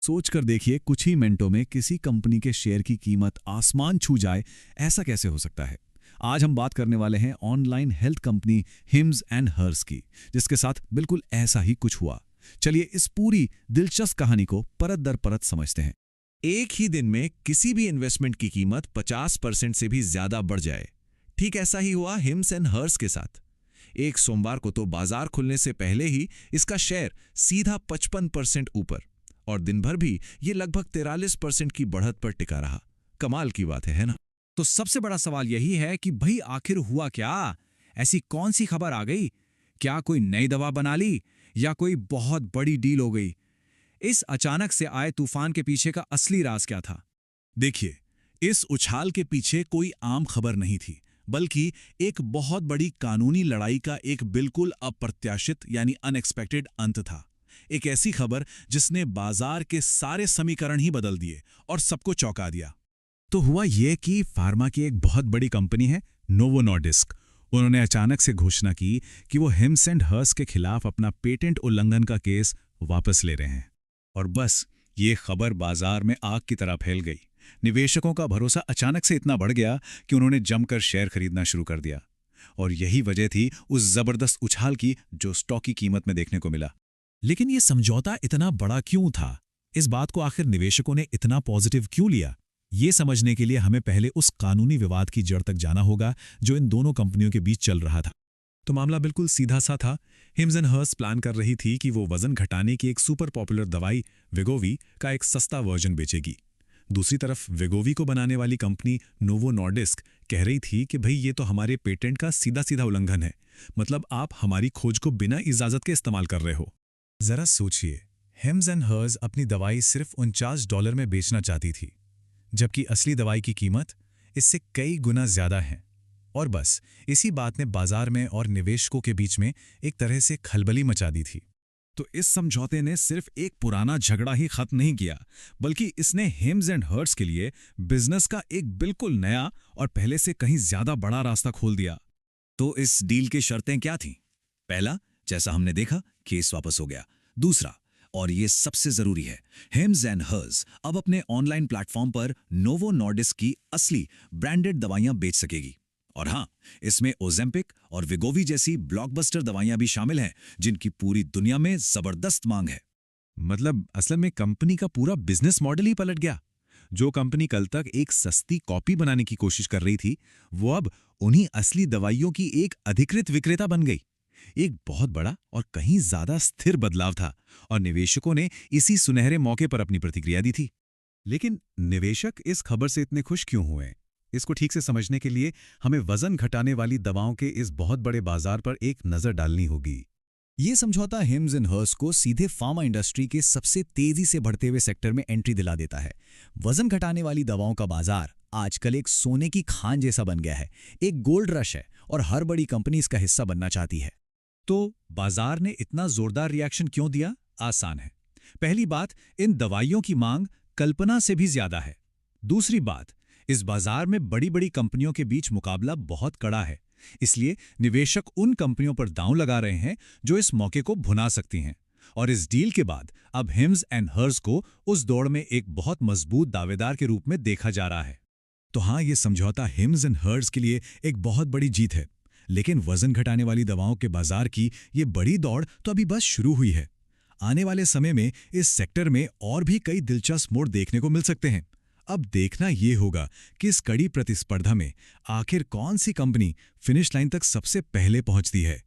सोच कर देखिए, कुछ ही मिनटों में किसी कंपनी के शेयर की कीमत आसमान छू जाए। ऐसा कैसे हो सकता है? आज हम बात करने वाले हैं online health company Hims and Hers की, जिसके साथ बिल्कुल ऐसा ही कुछ हुआ। चलिए इस पूरी दिलचस्प कहानी को परत दर परत समझते हैं। एक ही दिन में किसी भी इन्वेस्टमेंट की कीमत 50% से भी ज्यादा बढ़ जाए। ठीक ऐसा ही हुआ हिम्स एंड हर्स के साथ। एक सोमवार को तो बाजार खुलने से पहले ही इसका शेयर सीधा 55% ऊपर, और दिन भर भी ये लगभग 43% की बढ़त पर टिका रहा। कमाल की बात है ना? तो सबसे बड़ा सवाल यही है कि भाई आखिर हुआ क्या? ऐसी कौन सी खबर आ गई? क्या कोई नई दवा बना ली या कोई बहुत बड़ी डील हो गई? इस अचानक से आए तूफान के पीछे का असली राज क्या था? देखिए, इस उछाल के पीछे कोई आम खबर नहीं थी, बल्कि एक बहुत बड़ी कानूनी लड़ाई का एक बिल्कुल अप्रत्याशित यानी अनएक्सपेक्टेड अंत था। एक ऐसी खबर जिसने बाजार के सारे समीकरण ही बदल दिए और सबको चौंका दिया। तो हुआ ये कि फार्मा की एक बहुत बड़ी कंपनी है, नोवो नॉर्डिस्क। उन्होंने अचानक से घोषणा की कि वो हिम्स एंड हर्स के खिलाफ अपना पेटेंट उल्लंघन का केस वापस ले रहे हैं। और बस ये खबर बाजार में आग की तरह फैल गई। निवेशकों का भरोसा अचानक से इतना बढ़ गया कि उन्होंने जमकर शेयर खरीदना शुरू कर दिया। और यही वजह थी उस जबरदस्त उछाल की जो स्टॉक की कीमत में देखने को मिला। लेकिन ये समझौता इतना बड़ा क्यों था? इस बात को आखिर निवेशकों ने इतना पॉजिटिव क्यों लिया? ये समझने के लिए हमें पहले उस कानूनी विवाद की जड़ तक जाना होगा जो इन दोनों कंपनियों के बीच चल रहा था। तो मामला बिल्कुल सीधा सा था। हिम्स एंड हर्स प्लान कर रही थी कि वो वजन घटाने की एक सुपर पॉपुलर दवाई वेगोवी का एक सस्ता वर्जन बेचेगी। दूसरी तरफ वेगोवी को बनाने वाली कंपनी नोवो नॉर्डिस्क कह रही थी कि भाई ये तो हमारे पेटेंट का सीधा सीधा उल्लंघन है। मतलब आप हमारी खोज को बिना इजाजत के इस्तेमाल कर रहे हो। जरा सोचिए, हिम्स एंड हर्स अपनी दवाई सिर्फ $49 में बेचना चाहती थी, जबकि असली दवाई की कीमत इससे कई गुना ज्यादा है। और बस इसी बात ने बाजार में और निवेशकों के बीच में एक तरह से खलबली मचा दी थी। तो इस समझौते ने सिर्फ एक पुराना झगड़ा ही खत्म नहीं किया, बल्कि इसने हिम्स एंड हर्ट्स के लिए बिजनेस का एक बिल्कुल नया और पहले से कहीं ज्यादा बड़ा रास्ता खोल दिया। तो इस डील की शर्तें क्या थीं? पहला, जैसा हमने देखा, केस वापस हो गया। दूसरा, और ये सबसे जरूरी है, हिम्स एंड हर्स अब अपने ऑनलाइन प्लेटफॉर्म पर नोवो नॉर्डिस्क की असली ब्रांडेड दवाइयां बेच सकेगी। और हाँ, इसमें ओजेम्पिक और विगोवी जैसी ब्लॉकबस्टर दवाइयां भी शामिल हैं, जिनकी पूरी दुनिया में जबरदस्त मांग है। मतलब असल में कंपनी का पूरा बिजनेस मॉडल ही पलट गया। जो कंपनी कल तक एक सस्ती कॉपी बनाने की कोशिश कर रही थी, वो अब उन्हीं असली दवाइयों की एक अधिकृत विक्रेता बन गई। एक बहुत बड़ा और कहीं ज्यादा स्थिर बदलाव था, और निवेशकों ने इसी सुनहरे मौके पर अपनी प्रतिक्रिया दी थी। लेकिन निवेशक इस खबर से इतने खुश क्यों हुए? इसको ठीक से समझने के लिए हमें वजन घटाने वाली दवाओं के इस बहुत बड़े बाजार पर एक नजर डालनी होगी। ये समझौता हिम्स एंड हर्स को सीधे फार्मा इंडस्ट्री के सबसे तेजी से बढ़ते हुए सेक्टर में एंट्री दिला देता है। वजन घटाने वाली दवाओं का बाजार आजकल एक सोने की खान जैसा बन गया है। एक गोल्ड रश है और हर बड़ी कंपनी इसका हिस्सा बनना चाहती है। तो बाजार ने इतना जोरदार रिएक्शन क्यों दिया? आसान है। पहली बात, इन दवाइयों की मांग कल्पना से भी ज्यादा है। दूसरी बात, इस बाजार में बड़ी बड़ी कंपनियों के बीच मुकाबला बहुत कड़ा है, इसलिए निवेशक उन कंपनियों पर दांव लगा रहे हैं जो इस मौके को भुना सकती हैं। और इस डील के बाद अब हिम्स एंड हर्स को उस दौड़ में एक बहुत मजबूत दावेदार के रूप में देखा जा रहा है। तो हाँ, ये समझौता हिम्स एंड हर्स के लिए एक बहुत बड़ी जीत है। लेकिन वजन घटाने वाली दवाओं के बाजार की ये बड़ी दौड़ तो अभी बस शुरू हुई है। आने वाले समय में इस सेक्टर में और भी कई दिलचस्प मोड़ देखने को मिल सकते हैं। अब देखना ये होगा कि इस कड़ी प्रतिस्पर्धा में आखिर कौन सी कंपनी फिनिश लाइन तक सबसे पहले पहुंचती है।